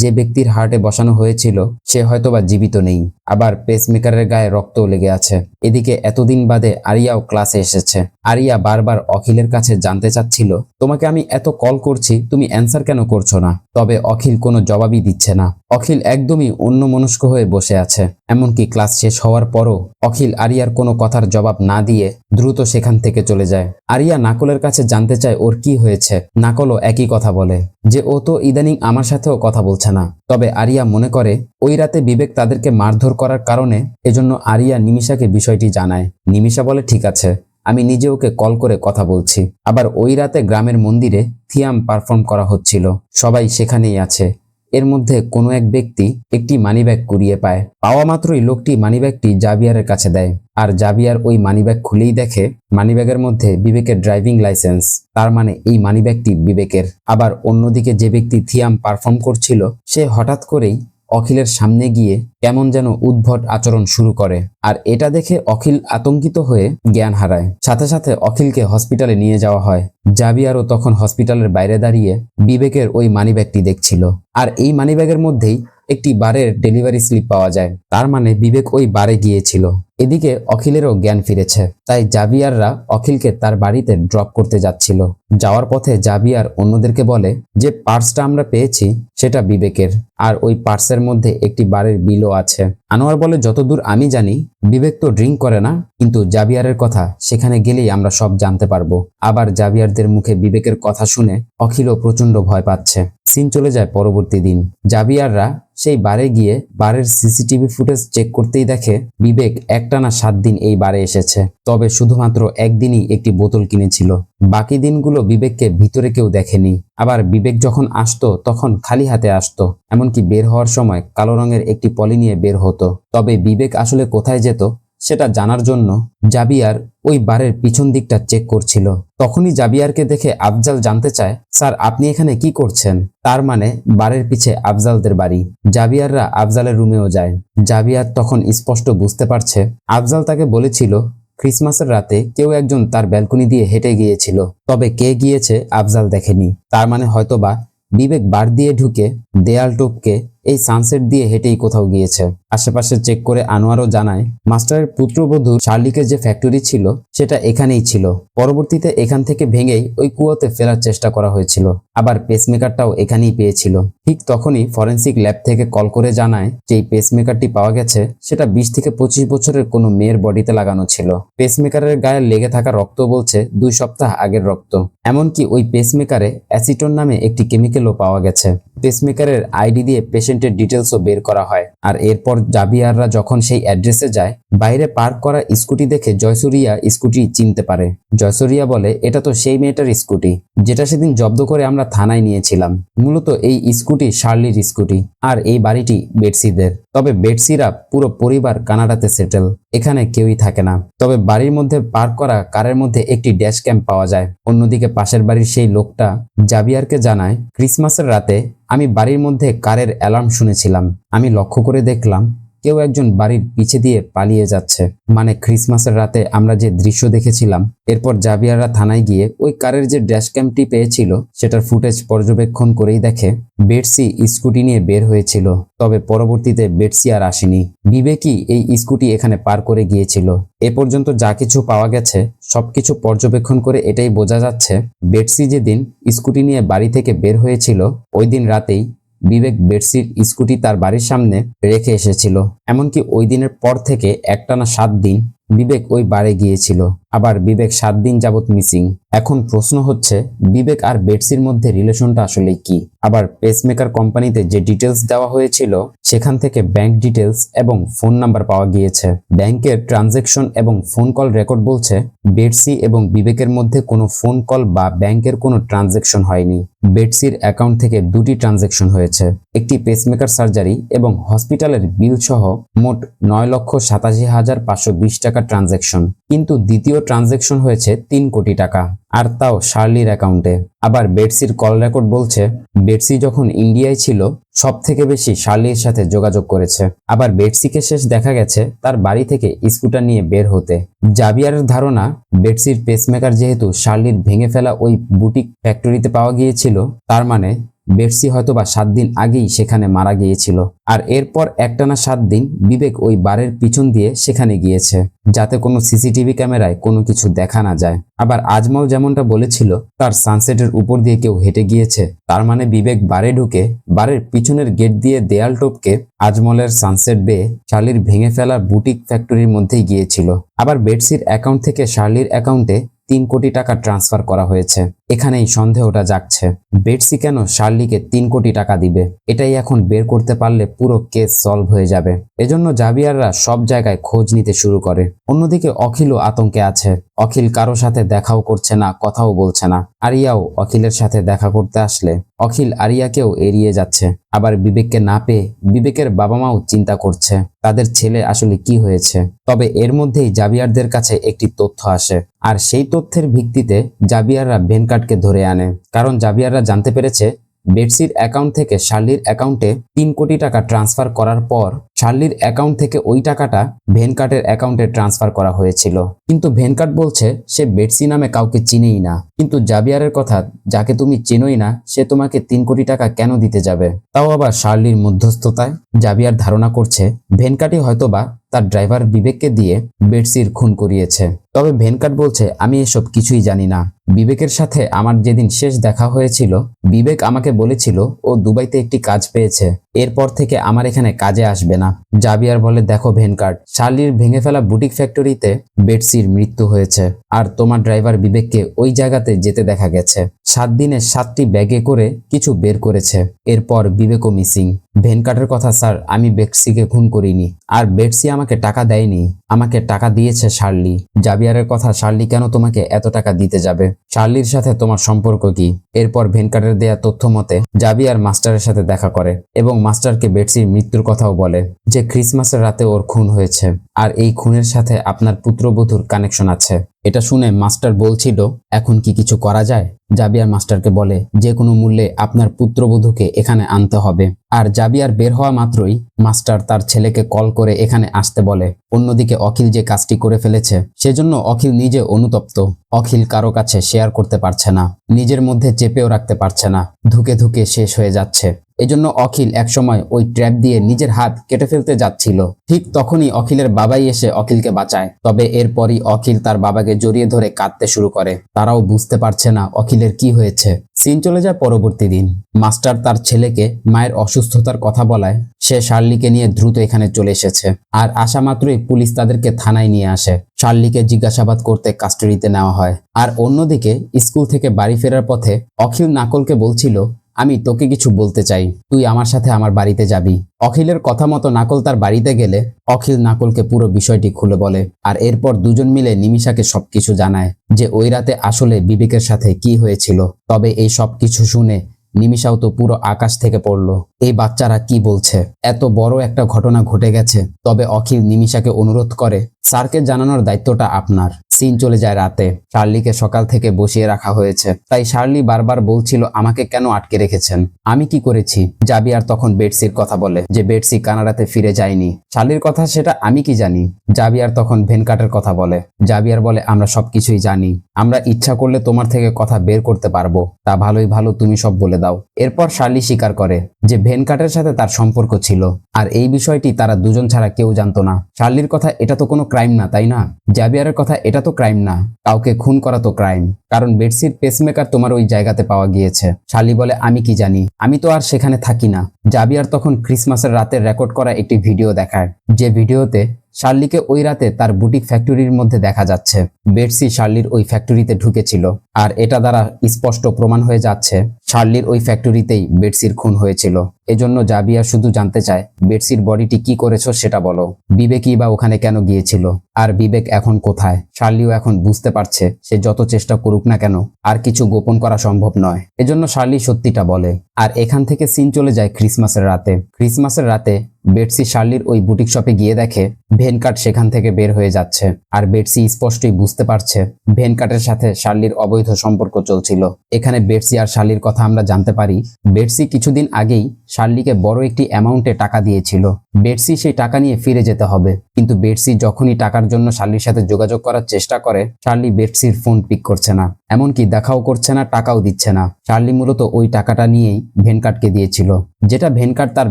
যে ব্যক্তির হার্টে বসানো হয়েছিল সে হয়তোবা জীবিত নেই। আবার পেসমেকারের গায়ে রক্তও লেগে আছে। এদিকে এতদিন বাদে আরিয়াও ক্লাসে এসেছে। আরিয়া বারবার অখিলের কাছে জানতে চাচ্ছিল তোমাকে আমি এত কল করছি, তুমি অ্যান্সার কেন করছো না। তবে অখিল কোনো জবাবই দিচ্ছে না। অখিল একদমই অন্যমনস্ক হয়ে বসে আছে। এমনকি ক্লাস শেষ হওয়ার পরও অখিল আরিয়ার কোনো কথার জবাব না দিয়ে দ্রুত সেখান থেকে চলে যায়। আরিয়া নাকলের কাছে জানতে চায় ওর কি হয়েছে। নাকলও একই কথা বলে যে ও তো ইদানিং আমার সাথেও কথা বলছে না। তবে আরিয়া মনে করে ওই রাতে বিবেক তাদেরকে মারধর করার কারণে, এজন্য আরিয়া নিমিষাকে বিষয়টি জানায়। নিমিষা বলে ঠিক আছে, আমি নিজে ওকে কল করে কথা বলছি। আবার ওই রাতে গ্রামের মন্দিরে থিয়াম পারফর্ম করা হচ্ছিল, সবাই সেখানেই আছে। এর মধ্যে কোনো এক ব্যক্তি একটি মানিব্যাগ কুড়িয়ে পায়। পাওয়া মাত্রই লোকটি মানিব্যাগটি জাভিয়ারের কাছে দেয়। আর জাভিয়ার ওই মানিব্যাগ খুলেই দেখে মানিব্যাগের মধ্যে বিবেকের ড্রাইভিং লাইসেন্স। তার মানে এই মানিব্যাগটি বিবেকের। আবার অন্যদিকে যে ব্যক্তি থিয়াম পারফর্ম করছিল সে হঠাৎ করেই অখিলের সামনে গিয়ে কেমন যেন উদ্ভট আচরণ শুরু করে। আর এটা দেখে অখিল আতঙ্কিত হয়ে জ্ঞান হারায়। সাথে সাথে অখিলকে হসপিটালে নিয়ে যাওয়া হয়। জাভিয়ারও তখন হসপিটালের বাইরে দাঁড়িয়ে বিবেকের ওই মানিব্যাগটি দেখছিল। আর এই মানিব্যাগের মধ্যেই একটি বারের ডেলিভারি স্লিপ পাওয়া যায়। তার মানে বিবেক ওই বারে গিয়েছিল। এদিকে অখিলেরও জ্ঞান ফিরেছে। তাই জাভিয়াররা অখিলকে তার বাড়িতে ড্রপ করতে যাচ্ছিল। যাওয়ার পথে জাভিয়ার অন্যদেরকে বলে যে পার্সটা আমরা পেয়েছি সেটা বিবেকের, আর ওই পার্সের মধ্যে একটি বারের বিলও আছে। আনোয়ার বলে যতদূর আমি জানি বিবেক তো ড্রিঙ্ক করে না, কিন্তু জাভিয়ারের কথা সেখানে গেলেই আমরা সব জানতে পারবো। আবার জাভিয়ারদের মুখে বিবেকের কথা শুনে অখিলও প্রচন্ড ভয় পাচ্ছে। সিন চলে যায় পরবর্তী দিন। জাভিয়াররা সেই বারে গিয়ে বারের সিসিটিভি ফুটেজ চেক করতেই দেখে বিবেক একটানা 7 দিন এই বারে এসেছে। তবে শুধুমাত্র একদিনই একটি বোতল কিনেছিল। বাকি দিনগুলো বিবেককে ভিতরে কেউ দেখেনি। আবার বিবেক যখন আসতো তখন খালি হাতে আসতো। এমনকি বের হওয়ার সময় কালো রঙের একটি পলি নিয়ে বের হতো। তবে বিবেক আসলে কোথায় যেত সেটা জানার জন্য জাভিয়ার ওই বারের পিছন দিকটা চেক করছিল। তখনই জাভিয়ারকে দেখে আফজাল জানতে চায় স্যার আপনি এখানে কি করছেন। তার মানে বারের পিছে আফজালদের বাড়ি। জাভিয়াররা আফজালের রুমেও যায়। জাভিয়ার তখন স্পষ্ট বুঝতে পারছে আফজাল তাকে বলেছিল ক্রিসমাসের রাতে কেউ একজন তার ব্যালকনি দিয়ে হেঁটে গিয়েছিল। তবে কে গিয়েছে আফজাল দেখেনি। তার মানে হয়তোবা বিবেক বার দিয়ে ঢুকে দেয়াল টপকে এই সানসেট দিয়ে হেঁটেই কোথাও গিয়েছে। আশেপাশে চেক করে আনোয়ারও জানায় মাস্টারের পুত্রবধূ শার্লিকের যে ফ্যাক্টরি ছিল সেটা এখানেই ছিল। পরবর্তীতে এখান থেকে ভেঙেই ওই কুয়োতে ফেলার চেষ্টা করা হয়েছিল। আবার পেসমেকারটাও এখানেই পেয়েছিল। ঠিক তখনই ফরেন্সিক ল্যাব থেকে কল করে জানায় যে এই পেসমেকারটি পাওয়া গেছে সেটা 20 থেকে 25 বছরের কোনো মেয়ের বডিতে লাগানো ছিল। পেসমেকারের গায়ে লেগে থাকা রক্ত বলছে 2 সপ্তাহ আগের রক্ত। এমনকি ওই পেসমেকারে অ্যাসিটোন নামে একটি কেমিক্যালও পাওয়া গেছে। পেসমেকারের আইডি দিয়ে পেশেন্ট এজেন্টের ডিটেলসও বের করা হয়। আর এরপর জাভিয়াররা যখন সেই অ্যাড্রেসে যায়, বাইরে পার্ক করা স্কুটি দেখে জয়সুরিয়া স্কুটি চিনতে পারে। জয়সুরিয়া বলে, এটা তো সেই মেয়েটার স্কুটি যেটা সেদিন জব্দ করে আমরা থানায় নিয়েছিলাম। মূলত এই স্কুটি শার্লির স্কুটি, আর এই বাড়িটি বেটসিদের। তবে বেটসিরা পুরো পরিবার কানাডাতে সেটেল, এখানে কেউই থাকে না। তবে বাড়ির মধ্যে পার্ক করা কারের মধ্যে একটি ড্যাশ ক্যাম পাওয়া যায়। অন্যদিকে পাশের বাড়ির সেই লোকটা জাভিয়ারকে জানায়, ক্রিসমাসের রাতে আমি বাড়ির মধ্যে কারের অ্যালার্ম শুনেছিলাম। আমি লক্ষ্য করে দেখলাম কেউ একজন বাড়ির পিছে দিয়ে পালিয়ে যাচ্ছে। মানে ক্রিসমাসের রাতে আমরা যে দৃশ্য দেখেছিলাম। এরপর জাভিয়াররা থানায় গিয়ে ওই কারের যে ড্যাশ ক্যামটি পেয়েছিল সেটার ফুটেজ পর্যবেক্ষণ করেই দেখে বেটসি স্কুটি নিয়ে বের হয়েছিল। তবে পরবর্তীতে বেটসি আর আসেনি, বিবেকই এই স্কুটি এখানে পার করে গিয়েছিল। এ পর্যন্ত যা কিছু পাওয়া গেছে সবকিছু পর্যবেক্ষণ করে এটাই বোঝা যাচ্ছে, বেটসি যেদিন স্কুটি নিয়ে বাড়ি থেকে বের হয়েছিল ওই দিন রাতেই বিবেক বেটসির স্কুটি তার বাড়ির সামনে রেখে এসেছিল। এমনকি ওই দিনের পর থেকে একটানা 7 দিন বিবেক ওই বারে গিয়েছিল। আবার বিবেক 7 দিন যাবত মিসিং। এখন প্রশ্ন হচ্ছে, বিবেক আর বেটসির মধ্যে রিলেশনটা আসলে কি? আবার পেসমেকার কোম্পানিতে যে ডিটেলস দেওয়া হয়েছিল সেখান থেকে ব্যাংক ডিটেলস এবং ফোন নাম্বার পাওয়া গিয়েছে। ব্যাংকের ট্রানজ্যাকশন এবং ফোন কল রেকর্ড বলছে বেটসি এবং বিবেকের মধ্যে কোনো ফোন কল বা ব্যাংকের কোনো ট্রানজ্যাকশন হয়নি। বেটসির অ্যাকাউন্ট থেকে 2টি ট্রানজ্যাকশন হয়েছে, একটি পেসমেকার সার্জারি এবং হসপিটালের বিল সহ মোট 9,87,520 টাকা ট্রানজ্যাকশন। কিন্তু দ্বিতীয় ট্রানজ্যাকশন হয়েছে 3 কোটি টাকা, আর তাও শার্লির অ্যাকাউন্টে। আবার বেটসির কল রেকর্ড বলছে বেটসি যখন ইন্ডিয়ায় ছিল সব থেকে বেশি শার্লির সাথে যোগাযোগ করেছে। আবার বেটসিকে শেষ দেখা গেছে তার বাড়ি থেকে স্কুটার নিয়ে বের হতে। জাভিয়ারের ধারণা, বেটসির পেসমেকার যেহেতু শার্লির ভেঙে ফেলা ওই বুটিক ফ্যাক্টরিতে পাওয়া গিয়েছিল, তার মানে বেটসি হয়তোবা 7 দিন আগেই সেখানে মারা গিয়েছিল। আর এরপর একটানা 7 দিন বিবেক ওই বারের পিছন দিয়ে সেখানে গিয়েছে, যাতে কোনো সিসিটিভি ক্যামেরায় কোনো কিছু দেখা না যায়। আবার আজমল যেমনটা বলেছিল তার সানসেটের উপর দিয়ে কেউ হেঁটে গিয়েছে, তার মানে বিবেক বারে ঢুকে বারের পিছনের গেট দিয়ে দেয়াল টপকে আজমলের সানসেট বেয়ে শার্লির ভেঙে ফেলা বুটিক ফ্যাক্টরির মধ্যেই গিয়েছিল। আবার বেটসির অ্যাকাউন্ট থেকে শার্লির অ্যাকাউন্টে 3 কোটি টাকা ট্রান্সফার করা হয়েছে। এখানেই সন্দেহটা জাগছে, বেটসি কেন শার্লিকে 3 কোটি টাকা দিবে? এটাই এখন বের করতে পারলে পুরো কেস সলভ হয়ে যাবে। এজন্য জাভিয়াররা সব জায়গায় খোঁজ নিতে শুরু করে। অন্যদিকে অখিলও আতঙ্কে আছে। অখিল কারো সাথে দেখাও করছে না, কথাও বলছে না। আরিয়াও অখিলের সাথে দেখা করতে আসলে অখিল আরিয়াকেও এড়িয়ে যাচ্ছে। আবার বিবেককে না পেয়ে বিবেকের বাবা মাও চিন্তা করছে তাদের ছেলে আসলে কি হয়েছে। তবে এর মধ্যেই জাভিয়ারদের কাছে একটি তথ্য আসে, আর সেই তথ্যের ভিত্তিতে জাভিয়াররা ভেনকাটকে ধরে আনে। কারণ জাভিয়াররা জানতে পেরেছে বেটসির অ্যাকাউন্ট থেকে শার্লির অ্যাকাউন্টে 3 কোটি টাকা ট্রান্সফার করার পর শার্লির অ্যাকাউন্ট থেকে ওই টাকাটা ভেনকাটের অ্যাকাউন্টে ট্রান্সফার করা হয়েছিল। কিন্তু ভেনকাট বলছে সে বেটসি নামে কাউকে চিনেই না। কিন্তু জাভিয়ারের কথা, যাকে তুমি চেনোই না সে তোমাকে 3 কোটি টাকা কেন দিতে যাবে, তাও আবার শার্লির মধ্যস্থতায়? জাভিয়ার ধারণা করছে ভেনকাটই হয়তোবা তার ড্রাইভার বিবেককে দিয়ে বেটসির খুন করিয়েছে। তবে ভেনকাট বলছে আমি এসব কিছুই জানি না। বিবেকের সাথে আমার যেদিন শেষ দেখা হয়েছিল বিবেক আমাকে বলেছিল ও দুবাইতে একটি কাজ পেয়েছে, এরপর থেকে আমার এখানে কাজে আসবে না। জাভিয়ার বলে, দেখো ভেনকাট, শার্লির ভেঙে ফেলা বুটিক ফ্যাক্টরিতে বেটসির মৃত্যু হয়েছে, আর তোমার ড্রাইভার বিবেককে ওই জায়গাতে যেতে দেখা গেছে। 7 দিনে 7টি ব্যাগে করে কিছু বের করেছে। এরপর বিবেকও মিসিং। ভেনকাটের কথা, স্যার আমি বেটসিকে খুন করিনি, আর বেটসি আমাকে টাকা দেয়নি, আমাকে টাকা দিয়েছে শার্লি। জাভিয়ারের কথা, শার্লি কেন তোমাকে এত টাকা দিতে যাবে? শার্লির সাথে তোমার সম্পর্ক কি? এরপর ভেনকাটের দেয়া তথ্য মতে জাভিয়ার মাস্টারের সাথে দেখা করে এবং মাস্টারকে বেটসির মৃত্যুর কথাও বলে, যে ক্রিসমাসের রাতে ওর খুন হয়েছে, আর এই খুনের সাথে আপনার পুত্রবধূর কানেকশন আছে। এটা শুনে মাস্টার বলছিল, এখন কি কিছু করা যায়? জাভিয়ার মাস্টারকে বলে, যে কোনো মূল্যে আপনার পুত্রবধূকে এখানে আনতে হবে। আর জাভিয়ার বের হওয়া মাত্রই মাস্টার তার ছেলেকে কল করে এখানে আসতে বলে। অন্যদিকে অখিল যে কাজটি করে ফেলেছে সেজন্য অখিল নিজে অনুতপ্ত। অখিল কারো কাছে শেয়ার করতে পারছে না, নিজের মধ্যে চেপেও রাখতে পারছে না, ধুকে ধুকে শেষ হয়ে যাচ্ছে। এজন্য অখিল একসময় ওই ট্র্যাপ দিয়ে নিজের হাত কেটে ফেলতে যাচ্ছিল। ঠিক তখনই অখিলের বাবাই এসে অখিলকে বাঁচায়। তবে এরপরই অখিল তার বাবাকে জড়িয়ে ধরে কাঁদতে শুরু করে। তারাও বুঝতে পারছে না অখিলের কি হয়েছে। সিন চলে যায় পরবর্তী দিন। মাস্টার তার ছেলেকে মায়ের অসুস্থতার কথা বলায় সে শার্লিকে নিয়ে দ্রুত এখানে চলে এসেছে। আর আসা মাত্রই পুলিশ তাদেরকে থানায় নিয়ে আসে। শার্লিকে জিজ্ঞাসাবাদ করতে কাস্টাডিতে নেওয়া হয়। আর অন্যদিকে স্কুল থেকে বাড়ি ফেরার পথে অখিল নাকলকে বলছিল, আমি তোকে কিছু বলতে চাই, তুই আমার সাথে আমার বাড়িতে যাবি। অখিলের কথা মতো নাকল তার বাড়িতে গেলে অখিল নাকলকে পুরো বিষয়টি খুলে বলে, আর এরপর দুজন মিলে নিমিষাকে সবকিছু জানায় যে ওই রাতে আসলে বিবেকের সাথে কি হয়েছিল। তবে এই সবকিছু শুনে নিমিষাও তো পুরো আকাশ থেকে পড়লো। এই বাচ্চারা কি বলছে, এত বড় একটা ঘটনা ঘটে গেছে। তবে অখিল নিমিষাকে অনুরোধ করে, স্যারকে জানানোর দায়িত্বটা আপনার। সিন চলে যায় রাতে। শার্লিকে সকাল থেকে বসিয়ে রাখা হয়েছে, তাই শার্লি বারবার বলছিল আমাকে কেন আটকে রেখেছেন, আমি কি করেছি। জাবিয়ার তখন বেটসির কথা বলে যে বেটসি কানাডাতে ফিরে যায়নি। শার্লির কথা সেটা আমি কি জানি। জাবিয়ার তখন ভেনকাটের কথা বলে। জাবিয়ার বলে আমরা সবকিছুই জানি, আমরা ইচ্ছা করলে তোমার থেকে কথা বের করতে পারবো, তা ভালোই ভালো তুমি সব বলে দাও। এরপর শার্লি স্বীকার করে যে ভেনকাটের সাথে তার সম্পর্ক ছিল, আর এই বিষয়টি তারা দুজন ছাড়া কেউ জানতো না। শার্লির কথা এটা তো কোনো ক্রাইম না, তাই না? জাবিয়ারের কথা এটা তো ক্রাইম না, কাউকে খুন করা তো ক্রাইম, কারণ বেটসির পেসমেকার তোমার ওই জায়গাতে পাওয়া গিয়েছে। শার্লি বলে আমি কি জানি, আমি তো আর সেখানে থাকি না। জাবিয়ার তখন ক্রিসমাসের রাতে রেকর্ড করা একটি ভিডিও দেখায়, যে ভিডিওতে শার্লিকে ওই রাতে তার বুটিক ফ্যাক্টরির মধ্যে দেখা যাচ্ছে। বেটসি শার্লির ওই ফ্যাক্টরিতে ঢুকেছিল, আর এটা দ্বারা স্পষ্ট প্রমাণ হয়ে যাচ্ছে শার্লির ওই ফ্যাক্টরিতেই বেটসির খুন হয়েছিল। এজন্য জাবিয়া শুধু জানতে চায় বেটসির বডিটি কি করেছো সেটা বলো, বিবেকই বা ওখানে কেন গিয়েছিল, আর বিবেক এখন কোথায়। শার্লিও এখন বুঝতে পারছে সে যত চেষ্টা করুক না কেন আর কিছু গোপন করা সম্ভব নয়। এজন্য শার্লি সত্যিটা বলে। আর এখান থেকে সিন চলে যায় ক্রিসমাসের রাতে। ক্রিসমাসের রাতে বেটসি শার্লির ওই বুটিক শপে গিয়ে দেখে ভেনকাট সেখান থেকে বের হয়ে যাচ্ছে, আর বেটসি স্পষ্টই বুঝতে পারছে ভেনকাটের সাথে শার্লির অবৈধ সম্পর্ক চলছিল। এখানে বেটসি আর শার্লির কথা আমরা জানতে পারি, বেটসি কিছুদিন আগেই শার্লিকে বড় একটি অ্যামাউন্টে টাকা দিয়েছিল। বেটসি সেই টাকা নিয়ে ফিরে যেতে হবে, কিন্তু বেটসি যখনই টাকার জন্য শার্লির সাথে যোগাযোগ করার চেষ্টা করে, শার্লি বেটসির ফোন পিক করছে না, এমনকি দেখাও করছে না, টাকাও দিচ্ছে না। শার্লি মূলত ওই টাকাটা নিয়েই ভেনকাটকে দিয়েছিল, যেটা ভেনকাট তার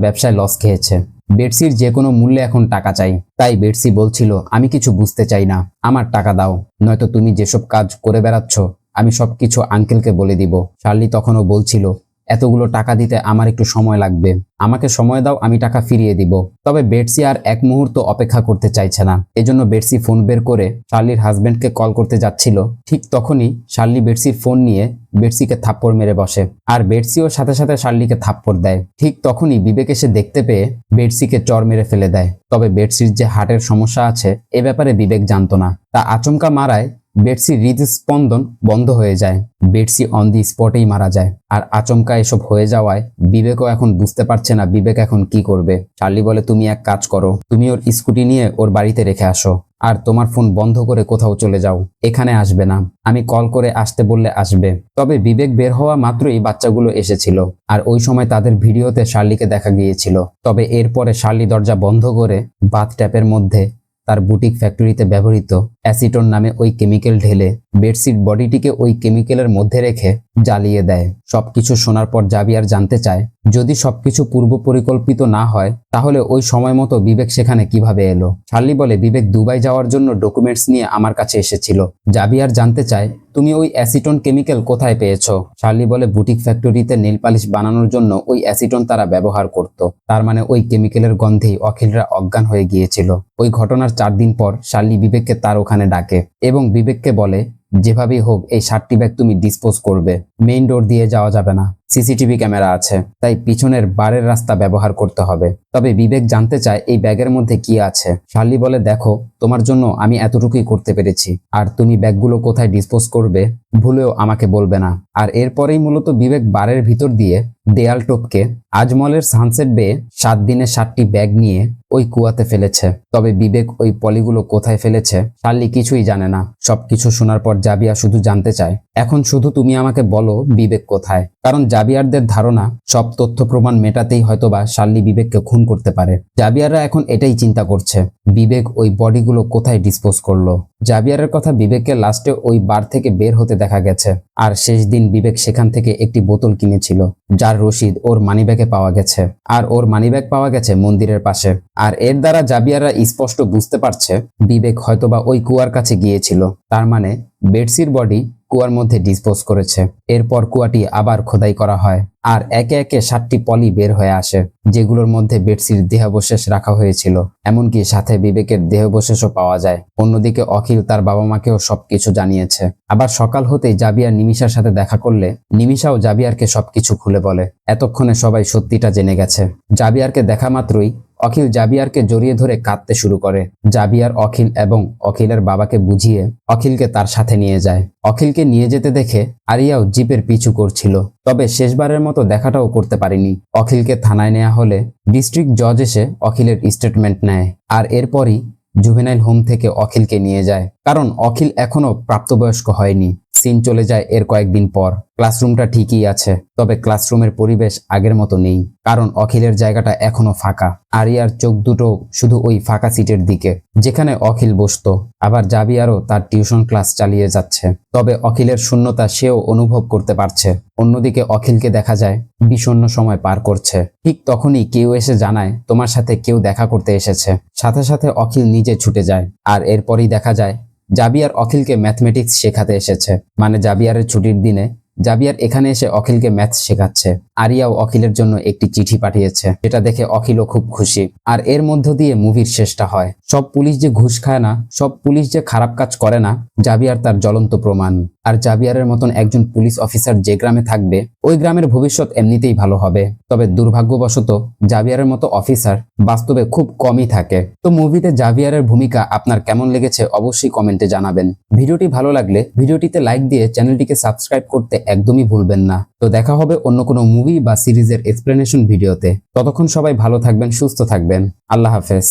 ব্যবসায় লস খেয়েছে। বেটসির যে কোনো মূল্যে এখন টাকা চাই, তাই বেটসি বলছিল আমি কিছু বুঝতে চাই না, আমার টাকা দাও, নয়তো তুমি যেসব কাজ করে বেড়াচ্ছ আমি সবকিছু আঙ্কেলকে বলে দিব। শার্লি তখনও বলছিল এতগুলো টাকা দিতে আমার একটু সময় লাগবে, আমাকে সময় দাও, আমি টাকা ফিরিয়ে দিব। তবে বেটসি আর এক মুহূর্ত অপেক্ষা করতে চাইছে না। এজন্য বেটসি ফোন বের করে শার্লির হাজবেন্ডকে কল করতে যাচ্ছিল। ঠিক তখনই শার্লি বেটসির ফোন নিয়ে বেটসিকে থাপ্পড় মেরে বসে, আর বেটসিও সাথে সাথে শার্লিকে থাপ্পড় দেয়। ঠিক তখনই বিবেক এসে দেখতে পেয়ে বেটসিকে চর মেরে ফেলে দেয়। তবে বেটসির যে হার্টের সমস্যা আছে এ ব্যাপারে বিবেক জানতো না। তা আচমকা মারায় বেটসির হৃদস্পন্দন বন্ধ হয়ে যায়। বেটসি অন দি স্পটেই মারা যায়। আর আচমকা এসব হয়ে যাওয়ায় বিবেকও এখন বুঝতে পারছে না বিবেক এখন কি করবে। শার্লি বলে তুমি এক কাজ করো, তুমি ওর স্কুটি নিয়ে ওর বাড়িতে রেখে আসো, আর তোমার ফোন বন্ধ করে কোথাও চলে যাও, এখানে আসবে না, আমি কল করে আসতে বললে আসবে। তবে বিবেক বের হওয়া মাত্রই বাচ্চাগুলো এসেছিল, আর ওই সময় তাদের ভিডিওতে শার্লিকে দেখা গিয়েছিল। তবে এরপরে শার্লি দরজা বন্ধ করে বাথ ট্যাপের মধ্যে তার বুটিক ফ্যাক্টরিতে ব্যবহৃত অ্যাসিটন নামে ওই কেমিক্যাল ঢেলে বেটসির বডিটিকে ওই কেমিক্যালের মধ্যে রেখে জ্বালিয়ে দেয়। সবকিছু শোনার পর জাবিয়ার জানতে চায় যদি সবকিছু পূর্ব পরিকল্পিত না হয় তাহলে ওই সময় মতো বিবেক সেখানে কিভাবে এলো। শার্লি বলে বিবেক দুবাই যাওয়ার জন্য ডকুমেন্টস নিয়ে আমার কাছে এসেছিল। জাবিয়ার জানতে চায় তুমি ওই অ্যাসিটন কেমিক্যাল কোথায় পেয়েছো। শার্লি বলে বুটিক ফ্যাক্টরিতে নেল পালিশ বানানোর জন্য ওই অ্যাসিটন তারা ব্যবহার করত, তার মানে ওই কেমিক্যালের গন্ধেই অখিলরা অজ্ঞান হয়ে গিয়েছিল। ওই ঘটনার 4 দিন পর শার্লি বিবেককে তার ওখানে ডাকে এবং বিবেককে বলে যেভাবেই হোক এই 60টি ব্যাগ তুমি ডিসপোজ করবে, মেইন ডোর দিয়ে যাওয়া যাবে না, সিসিটিভি ক্যামেরা আছে, তাই পিছনের বারের রাস্তা ব্যবহার করতে হবে। তবে বিবেক জানতে চায় এই ব্যাগের মধ্যে কি আছে। শার্লি বলে দেখো তোমার জন্য আমি এতটুকুই করতে পেরেছি, আর তুমি ব্যাগগুলো কোথায় ডিসপোজ করবে ভুলেও আমাকে বলবে না। আর এরপরেই মূলত বিবেক বারের ভিতর দিয়ে দেয়াল টপকে আজমলের সানসেট বেয়ে 7 দিনে 7টি ব্যাগ নিয়ে ওই কুয়াতে ফেলেছে। তবে বিবেক ওই পলিগুলো কোথায় ফেলেছে শার্লি কিছুই জানে না। সবকিছু শোনার পর জাবিয়া শুধু জানতে চায় এখন শুধু তুমি আমাকে বলো বিবেক কোথায়, কারণ জাবিয়ারদের ধারণা সব তথ্য প্রমাণ মেটাতেই হয়তোবা শার্লি বিবেককে খুন করতে পারে। জাবিয়াররা এখন এটাই চিন্তা করছে বিবেক ওই বডিগুলো কোথায় ডিসপোজ করলো। জাবিয়ারের কথা বিবেককে লাস্টে ওই বার থেকে বের হতে দেখা গেছে, আর শেষ দিন বিবেক সেখান থেকে একটি বোতল কিনেছিল যার রসিদ ওর মানিব্যাগে পাওয়া গেছে, আর ওর মানিব্যাগ পাওয়া গেছে মন্দিরের পাশে। আর এর দ্বারা জাবিয়াররা স্পষ্ট বুঝতে পারছে বিবেক হয়তোবা ওই কুয়ার কাছে গিয়েছিল, তার মানে বেটসির বডি কুয়ার মধ্যে ডিসপোজ করেছে। এরপর কুয়াটি আবার খোদাই করা হয়, আর একে একে 7টি পলি বের হয়ে আসে, যেগুলোর মধ্যে বেটসির দেহাবশেষ রাখা হয়েছিল। এমনকি সাথে বিবেকের দেহাবশেষও পাওয়া যায়। অন্যদিকে অখিল তার বাবা মাকেও সবকিছু জানিয়েছে। আবার সকাল হতেই জাবিয়ার নিমিষার সাথে দেখা করলে নিমিষাও জাবিয়ারকে সবকিছু খুলে বলে। এতক্ষণে সবাই সত্যিটা জেনে গেছে। জাবিয়ারকে দেখা মাত্রই অখিল জাবিয়ারকে জড়িয়ে ধরে কাঁদতে শুরু করে। জাবিয়ার অখিল এবং অখিলের বাবাকে বুঝিয়ে অখিলকে তার সাথে নিয়ে যায়। অখিলকে নিয়ে যেতে দেখে আরিয়াও জিপের পিছু করছিল, তবে শেষবারের মতো দেখাটাও করতে পারেনি। অখিলকে থানায় নেওয়া হলে ডিস্ট্রিক্ট জজ এসে অখিলের স্টেটমেন্ট নেয়, আর এরপরই জুভেনাইল হোম থেকে অখিলকে নিয়ে যায়, কারণ অখিল এখনো প্রাপ্তবয়স্ক হয়নি। সিন চলে যায় এর কয়েকদিন পর। ক্লাসরুমটা ঠিকই আছে, তবে ক্লাসরুমের পরিবেশ আগের মতো নেই, কারণ অখিলের জায়গাটা এখনো ফাঁকা। আরিয়ার চোখ দুটো শুধু ওই ফাঁকা সিটের দিকে যেখানে অখিল বসতো। আবার জাবিয়ারও তার টিউশন ক্লাস চালিয়ে যাচ্ছে, তবে অখিলের শূন্যতা সেও অনুভব করতে পারছে। অন্যদিকে অখিলকে দেখা যায় বিষণ্ণ সময় পার করছে। ঠিক তখনই কেউ এসে জানায় তোমার সাথে কেউ দেখা করতে এসেছে। সাথে সাথে অখিল নিজে ছুটে যায়, আর এরপরই দেখা যায় জাবিয়ার অখিলকে ম্যাথমেটিক্স শেখাতে এসেছে। মানে জাবিয়ারের ছুটির দিনে জাবিয়ার এখানে এসে অখিলকে ম্যাথস শেখাচ্ছে। আরিয়াও অখিলের জন্য একটি চিঠি পাঠিয়েছে, যেটা দেখে অখিলও খুব খুশি। আর এর মধ্য দিয়ে মুভির শেষটা হয়। সব পুলিশ যে ঘুষ খায় না, সব পুলিশ যে খারাপ কাজ করে না, জাবিয়ার তার জ্বলন্ত প্রমাণ। আর জাবিয়ারের মতন একজন পুলিশ অফিসার যে গ্রামে থাকবে, ওই গ্রামের ভবিষ্যৎ এমনিতেই ভালো হবে। তবে দুর্ভাগ্যবশত জাবিয়ারের মতো অফিসার বাস্তবে খুব কমই থাকে। তো মুভিতে জাবিয়ারের ভূমিকা আপনার কেমন লেগেছে অবশ্যই কমেন্টে জানাবেন। ভিডিওটি ভালো লাগলে ভিডিওটিতে লাইক দিয়ে চ্যানেলটিকে সাবস্ক্রাইব করতে একদমই ভুলবেন না। তো দেখা হবে অন্য কোনো মুভি বা সিরিজের এক্সপ্লেনেশন ভিডিওতে। ততক্ষণ সবাই ভালো থাকবেন, সুস্থ থাকবেন। আল্লাহ হাফেজ।